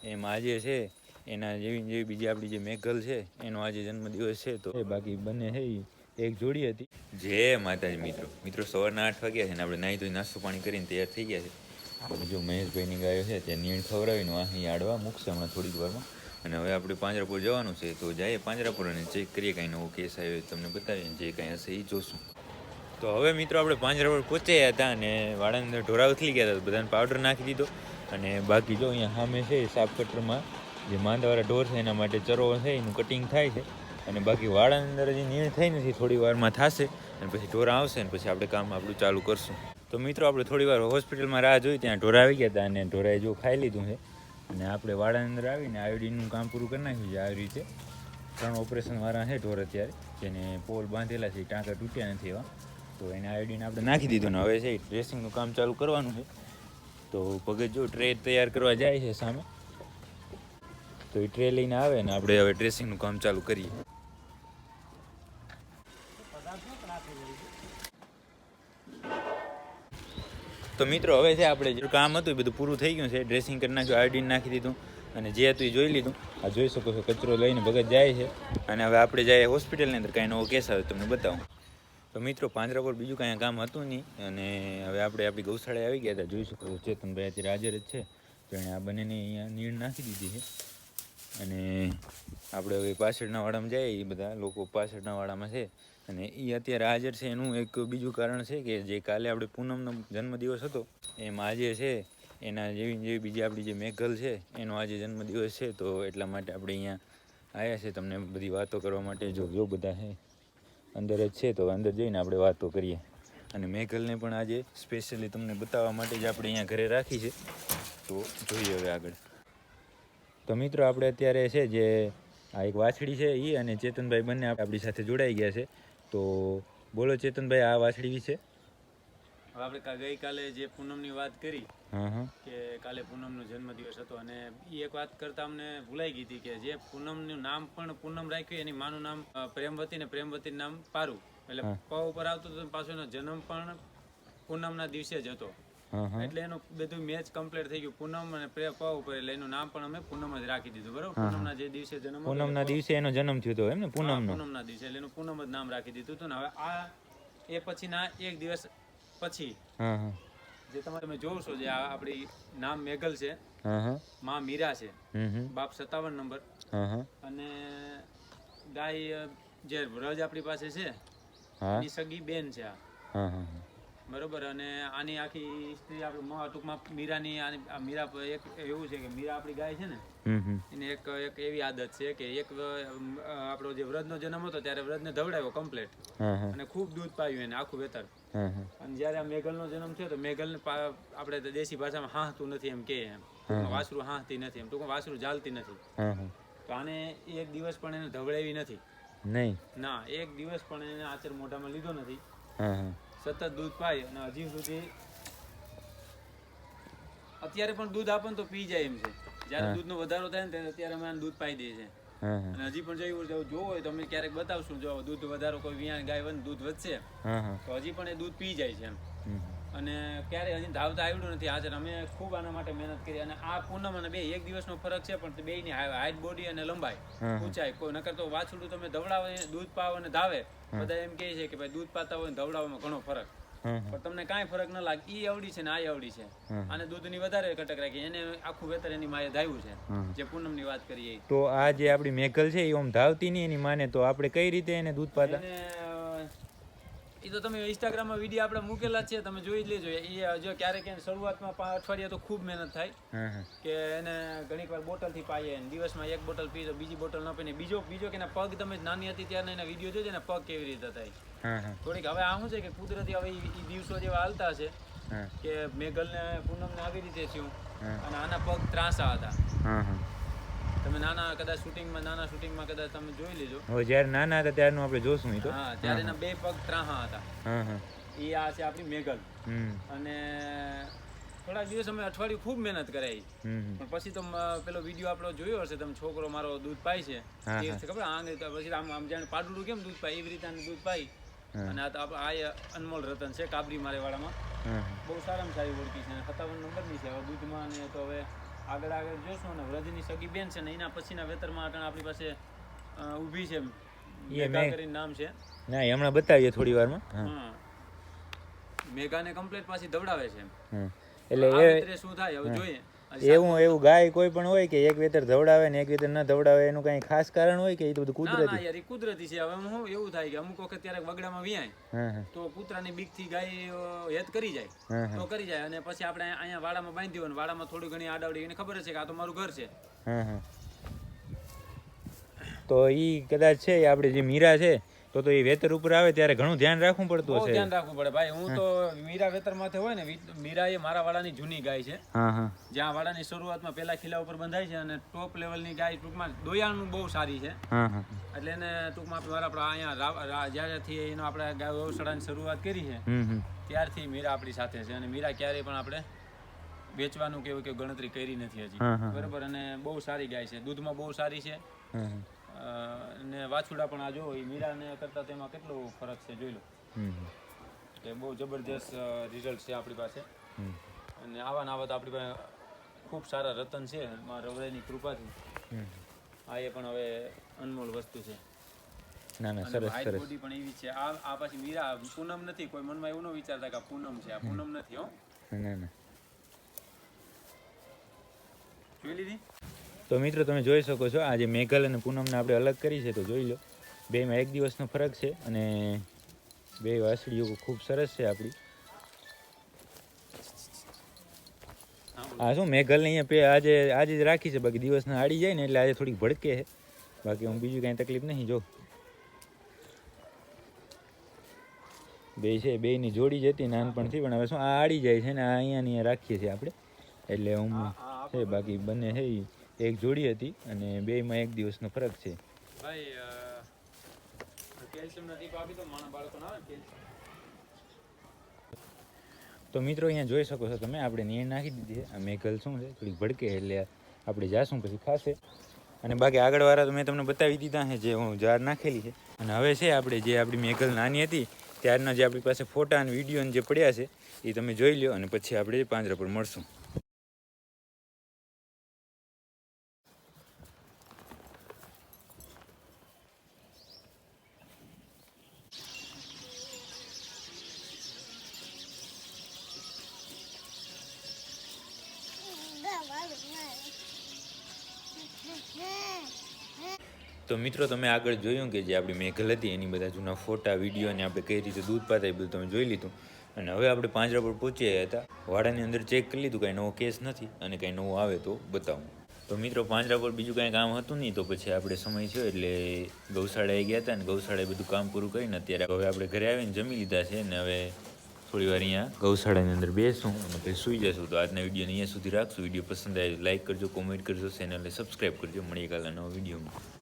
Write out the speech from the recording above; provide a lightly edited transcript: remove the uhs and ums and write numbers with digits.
એમ આજે છે એના જેવી બીજી આપણી જે મેઘલ છે એનો આજે જન્મદિવસ છે. તો બાકી બંને છે એક જોડી હતી. જય માતાજી મિત્રો સવારના 8 વાગ્યા છે ને આપણે નાહી ધોઈ નાસ્તો પાણી કરીને તૈયાર થઈ ગયા છે. જો મહેશભાઈની ગાયો છે ત્યાં નીણ ખવડાવીને અહીં આડવા મૂકશે હમણાં થોડીક વારમાં. અને હવે આપણે પાંજરાપુર જવાનું છે તો જઈએ પાંજરાપુર અને ચેક કરીએ કાંઈ નવો કેસ આવ્યો તમને બતાવીએ જે કાંઈ હશે એ જોશું. તો હવે મિત્રો આપણે પાંજરાપુર પહોંચ્યા હતા અને વાળાની અંદર ઢોરા ઉથલી ગયા હતા, બધાને પાવડર નાખી દીધો. અને બાકી જો અહીંયા સામે છે સાફ કટરમાં જે માંદાવાળા ઢોર છે એના માટે ચરો છે એનું કટિંગ થાય છે. અને બાકી વાળાની અંદર હજી નીણ થઈ નથી, થોડી વારમાં થશે અને પછી ઢોરા આવશે ને પછી આપણે કામ આપણું ચાલુ કરશું. તો મિત્રો આપણે થોડી વાર હોસ્પિટલમાં રાહ જોઈ, ત્યાં ઢોરા આવી ગયા હતા અને ઢોરાએ જો ખાઈ લીધું છે. અને આપણે વાળાની અંદર આવીને આયોડીનનું કામ પૂરું કરી નાખ્યું છે. આવી રીતે 3 ઓપરેશનવાળા છે ઢોર અત્યારે, જેને પોલ બાંધેલા છે, ટાંકા તૂટ્યા નથી એવા. તો એને આયોડીન આપણે નાખી દીધું ને હવે છે ડ્રેસિંગનું કામ ચાલુ કરવાનું છે. તો ભગત જો ટ્રે તૈયાર કરવા જાય છે સામે, તો એ ટ્રે લઈને આવે ને આપણે હવે ડ્રેસિંગનું કામ ચાલુ કરીએ. તો મિત્રો હવે છે આપણે જે કામ હતું એ બધું પૂરું થઈ ગયું છે, ડ્રેસિંગ કરી નાખ્યું, આયોડીન નાખી દીધું અને જે હતું એ જોઈ લીધું. આ જોઈ શકો છો કચરો લઈને ભગત જાય છે. અને હવે આપણે જઈએ હોસ્પિટલની અંદર, કાંઈ નવો કેસ આવે તમને બતાવું. તો મિત્રો પાંજરાપુર બીજું કાંઈ કામ હતું નહીં અને હવે આપણે આપણી ગૌશાળાએ આવી ગયા હતા. જોઈ શકો છો ચેતનભાઈ અત્યારે હાજર જ છે. તો એણે આ બંનેને અહીંયા નીણ નાખી દીધી છે. અને આપણે હવે પાછળના વાડામાં જઈએ, એ બધા લોકો પાછળના વાડામાં છે અને એ અત્યારે હાજર છે. એનું એક બીજું કારણ છે કે જે કાલે આપણે પૂનમનો જન્મદિવસ હતો એમ આજે છે એના જેવી બીજી આપણી જે મેઘલ છે એનો આજે જન્મદિવસ છે. તો એટલા માટે આપણે અહીંયા આવ્યા છે તમને બધી વાતો કરવા માટે. જો બધા છે અંદર જ છે, તો અંદર જઈને આપણે વાતો કરીએ. અને મેઘલને પણ આજે સ્પેશિયલી તમને બતાવવા માટે જ આપણે અહીંયા ઘરે રાખી છે. તો જોઈએ હવે આગળ. તો મિત્રો આપણે અત્યારે છે જે આ એક વાછડી છે એ અને ચેતનભાઈ બંને આપણી સાથે જોડાઈ ગયા છે. તો બોલો ચેતનભાઈ આ વાછડી વિશે. હવે આપણે ગઈકાલે જે પૂનમની વાત કરી કે કાલે પૂનમનો જન્મદિવસ હતો અને એ એક વાત કરતા અમને ભૂલાઈ ગઈ હતી કે જે પૂનમનું નામ પણ પૂનમ રાખ્યું, એની માનું નામ પ્રેમવતી ને પ્રેમવતીનું નામ પારુ. એટલે પ ઉપર આવતું હતું, પાછો એનો જન્મ પણ પૂનમના દિવસે જ હતો. એટલે એનું બધું મેચ કમ્પ્લીટ થઈ ગયું પૂનમ અને પ ઉપર, એટલે એનું નામ પણ અમે પૂનમ જ રાખી દીધું. બરોબર, પૂનમના જે દિવસે જન્મ, પૂનમના દિવસે એનો જન્મ થયો હતો એમ ને, પૂનમના દિવસે, એટલે એનું પૂનમ જ નામ રાખી દીધું હતું. ને હવે આ એ પછીના એક દિવસ પછી જે તમે જોવો છો, જે આપણી નામ મેઘલ છે, માં મીરા છે, બાપ 57 નંબર, અને ગાય જે વ્રજ આપણી પાસે છે એની સગી બેન છે આ. બરોબર, અને આની આખી હિસ્ટ્રી આપણે ટૂંકમાં મીરાની, મીરા એક એવું છે કે મીરા આપણી ગાય છે ને એને એક એવી આદત છે કે એક આપણો જે વ્રજનો જન્મ હતો ત્યારે વ્રજને ધવડાવ્યો કમ્પ્લીટ અને ખૂબ દૂધ પાયું એને આખું વેતર. અને જ્યારે આ મેઘલનો જન્મ થયો તો મેઘલને આપણે દેશી ભાષામાં હાંહતું નથી એમ કે, એમ વાસરું હાંહતી નથી, એમ ટૂંકમાં વાસરું ચાલતી નથી. તો આને એક દિવસ પણ એને ધવડાવી નથી, નહીં ના, એક દિવસ પણ એને આચર મોઢામાં લીધો નથી. સતત દૂધ પાય અને હજી સુધી અત્યારે પણ દૂધ આપે તો પી જાય એમ છે. જયારે દૂધનો વધારો થાય ને અત્યારે અમે આને દૂધ પાઈ દઈએ છીએ. અને હજી પણ જોવું હોય તો અમે ક્યારેક બતાવશું. જો દૂધ વધારો કોઈ વિયાણ ગાય હોય દૂધ વધશે તો હજી પણ એ દૂધ પી જાય છે એમ. અને ક્યારે હજી ધાવતા આવડ્યું નથી. આજે અમે ખૂબ આના માટે મહેનત કરી. અને આ પૂનમ અને બે એક દિવસનો ફરક છે, પણ બેયની હાઈટ, બોડી અને લંબાઈ, ઊંચાઈ કોઈ નકર તો વાછડું તમે ધવડાવો, દૂધ પાવ અને ધાવે, બધા એમ કહે છે કે ભાઈ દૂધ પાતા હોય ને ધવડાવવામાં ઘણો ફરક, પણ તમને કાંઈ ફરક ન લાગે. ઈ અવડી છે ને આ અવડી છે. અને દૂધની વધારે કટક રાખી, એને આખું વેતર એની માએ ધાવ્યું છે. જે પૂનમની વાત કરીએ તો આ જે આપણી મેઘલ છે એ ઓમ ધાવતી નહીં એની માને, તો આપણે કઈ રીતે એને દૂધ પાતા? એ તો તમે ઇન્સ્ટાગ્રામમાં વિડીયો આપણે મૂકેલા છે, તમે જોઈ લેજો. એ જો ક્યારેક શરૂઆતમાં અઠવાડિયા તો ખૂબ મહેનત થાય કે એને ઘણીક વાર બોટલથી પાઈએ, દિવસમાં એક બોટલ પી તો બીજી બોટલ ન પીને બીજો કે એના પગ, તમે નાની હતી ત્યારે એના વિડીયો જોજો ને પગ કેવી રીતે થાય થોડીક. હવે આ શું છે કે કુદરતી હવે એ દિવસો જેવા હાલતા છે કે મેઘલને પૂનમને આવી રીતે થયું અને આના પગ ત્રાસા હતા. તમે કદાચ નાના શૂટિંગમાં કદાચ તમે જોઈ લેજો. હવે જ્યારે નાના હતા ત્યારનું આપણે જોશું. હા, ત્યારે એના 2 પગ ત્રાહા હતા. એ આ છે આપણી મેઘલ. અને થોડાક દિવસ અમે અઠવાડિયું ખૂબ મહેનત કરાવી, પણ પછી તો પેલો વિડીયો આપણો જોયો હશે તમે, છોકરો મારો દૂધ પાય છે એ ખબર, આંગળી પછી આમ જાણે પાડુડું કેમ દૂધ પાય એવી રીતે દૂધ પાય. અને આ અનમોલ રતન છે, કાબરી મારે વાળામાં, બહુ સારામાં સારી ઓળખી છે, 57 નંબરની છે હવે દૂધમાં. અને તો હવે આગળ આગળ જોશું ને વ્રજની સગી બેન છે ને એના પછીના વેતરમાં અટાણે આપણી પાસે ઊભી છે મેઘા કરીને નામ છે. ના એ હમણાં બતાવીએ થોડી વારમાં. હા મેઘાને કમ્પ્લીટ પાછી દવડાવે છે. એટલે એ શું થાય હવે જોઈએ. એવું ગાય કોઈ પણ હોય કે એક વેતર ધવડાવે ને એક વેતર ન ધવડાવે એનું કઈ ખાસ કારણ હોય કે એ તો બધું કુદરતી? ના યાર એ કુદરતી છે. હવે હું એવું થાય કે અમુક વખત ત્યારે વગડામાં વિયાય તો કૂતરાની બીકથી ગાય હેત કરી જાય તો કરી જાય અને પછી આપણે અહીંયા વાડામાં બાંધી હોય વાડામાં થોડી ઘણી આડાવડી એને ખબર છે કે આ તો મારું ઘર છે. તો ઈ કદાચ છે આપણે જે મીરા છે તો એ વેતર ઉપર આવે ત્યારે ઘણું ધ્યાન રાખવું પડતું હશે. ધ્યાન રાખવું પડે ભાઈ. હું તો મીરા વેતર માથે હોય ને મીરા એ મારા વાડાની જૂની ગાય છે. જ્યાં વાડાની શરૂઆતમાં પેલા ખીલા ઉપર બંધાય છે અને ટોપ લેવલની ગાય ટૂંકમાં દોયાળનું બહુ સારી છે. એટલે એને ટૂંકમાં આપણે અહીંયા જ્યારથી એનો આપણે ગાય ગૌશાળાની શરૂઆત કરી છે ત્યારથી મીરા આપણી સાથે છે અને મીરા ક્યારેય પણ આપણે વેચવાનું કેવું કે ગણતરી કરી નથી હજી. બરોબર. અને બહુ સારી ગાય છે, દૂધમાં બહુ સારી છે ને વાછુડા પણ આ જો મીરાને કરતા તેમાં કેટલો ફરક છે જોઈ લો કે બહુ જબરદસ્ત રિઝલ્ટ છે આપણી પાસે. અને આવા ને આવા તો આપણી પાસે ખૂબ સારા રતન છે રવરાયની કૃપાથી. આ એ પણ હવે અનમોલ વસ્તુ છે. ના ના સરસ સરસ. બોડી પણ એવી છે. આ પાછી મીરા પૂનમ નથી. કોઈ મનમાં એવું ન વિચારતા કે આ પૂનમ છે. આ પૂનમ નથી હો. ના ના જોઈ લીધી. તો મિત્રો તમે જોઈ શકો છો આ જે મેઘલ અને પૂનમને આપણે અલગ કરી છે તો જોઈ લો બેમાં એક દિવસનો ફરક છે અને બે વાસળીઓ ખૂબ સરસ છે આપણી. હા શું મેઘલને અહીંયા આજે જ રાખી છે, બાકી દિવસના આડી જાય ને એટલે આજે થોડીક ભડકે છે, બાકી હું બીજું કાંઈ તકલીફ નહીં. જો બે છે, બેયની જોડી જ હતી નાનપણથી, પણ હવે શું આ આડી જાય છે ને આ અહીંયા રાખીએ છીએ આપણે એટલે હું છે, બાકી બંને છે એક જોડી હતી અને બેમાં એક દિવસનો ફરક છે. ભાઈ કેલ્શિયમના ટીપ આપી તો માણા બાળકોને આવે કેલ્શિયમ. તો મિત્રો અહીંયા જોઈ શકો છો તમે આપણે નીણ નાખી દીધી છે. આ મેઘલ શું છે થોડીક ભડકે એટલે આપણે જાશું પછી ખાશે. અને બાકી આગળવાળા તો મેં તમને બતાવી દીધા છે જે હું જાર નાખેલી છે. અને હવે છે આપણે જે આપણી મેઘલ નાની હતી ત્યારના જે આપણી પાસે ફોટા અને વિડીયો જે પડ્યા છે એ તમે જોઈ લો અને પછી આપણે પાંજરા પર મળશું. તો મિત્રો તમે આગળ જોયું કે જે આપણી મેઘલ હતી એની બધા જૂના ફોટા વિડીયો અને આપણે કઈ રીતે દૂધ પાતા એ બધું તમે જોઈ લીધું. અને હવે આપણે પાંજરા પર પહોંચ્યા હતા. વાડાની અંદર ચેક કરી લીધું, કાંઈ નવો કેસ નથી અને કાંઈ નવું આવે તો બતાવું. તો મિત્રો પાંજરા પર બીજું કાંઈ કામ હતું નહીં તો પછી આપણે સમય થયો એટલે ગૌશાળાએ ગયા હતા અને ગૌશાળાએ બધું કામ પૂરું કરીને અત્યારે હવે આપણે ઘરે આવીને જમી લીધા છે ને હવે થોડી વાર અહીંયા ગૌશાળાની અંદર બેસું અને પછી સૂઈ જશું. તો આજના વિડીયોને અહીંયા સુધી રાખશું. વિડીયો પસંદ આવે લાઈક કરજો, કોમેન્ટ કરજો, ચેનલને સબસ્ક્રાઈબ કરજો. મળીએ કાલના નવા વિડીયોમાં.